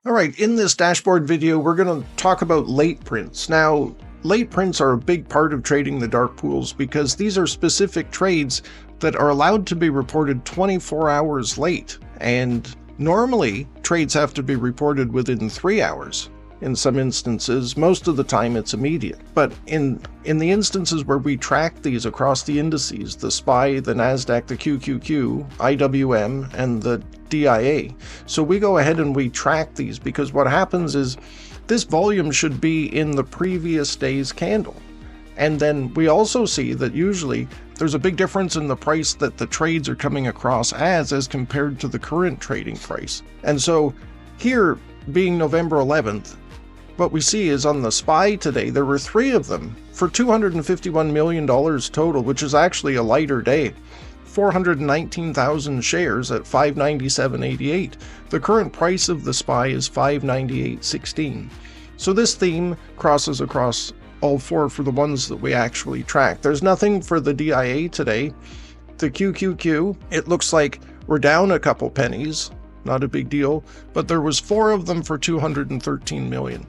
All right, in this dashboard video, we're going to talk about late prints. Now, late prints are a big part of trading the dark pools because these are specific trades that are allowed to be reported 24 hours late. And normally, trades have to be reported within 3 hours. In some instances, most of the time it's immediate. But in the instances where we track these across the indices, the SPY, the NASDAQ, the QQQ, IWM, and the DIA, so we go ahead and we track these because what happens is this volume should be in the previous day's candle. And then we also see that usually there's a big difference in the price that the trades are coming across as compared to the current trading price. And so here, being November 11th, what we see is on the SPY today, there were 3 of them for $251 million total, which is actually a lighter day. 419,000 shares at $597.88. The current price of the SPY is $598.16. So this theme crosses across all 4 for the ones that we actually track. There's nothing for the DIA today. The QQQ, it looks like we're down a couple pennies. Not a big deal, but there was 4 of them for 213 million.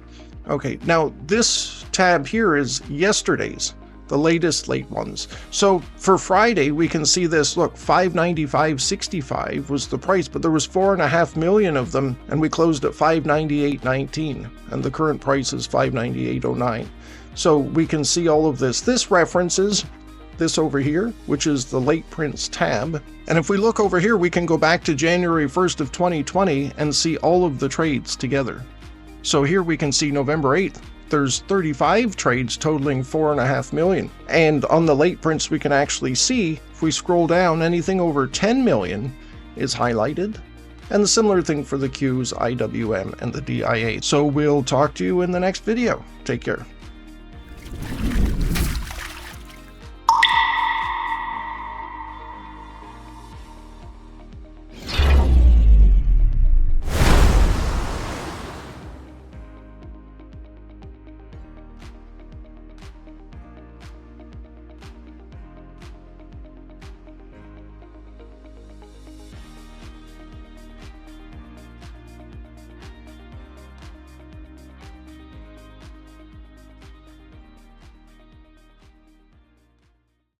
Okay, now this tab here is yesterday's, the latest late ones. So for Friday, we can see this, look, 595.65 was the price, but there was 4.5 million of them, and we closed at 598.19, and the current price is 598.09. So we can see all of this. This references this over here, which is the late prints tab. And if we look over here, we can go back to January 1st of 2020 and see all of the trades together. So here we can see November 8th, there's 35 trades totaling 4.5 million. And on the late prints, we can actually see, if we scroll down, anything over 10 million is highlighted. And the similar thing for the Qs, IWM, and the DIA. So we'll talk to you in the next video. Take care.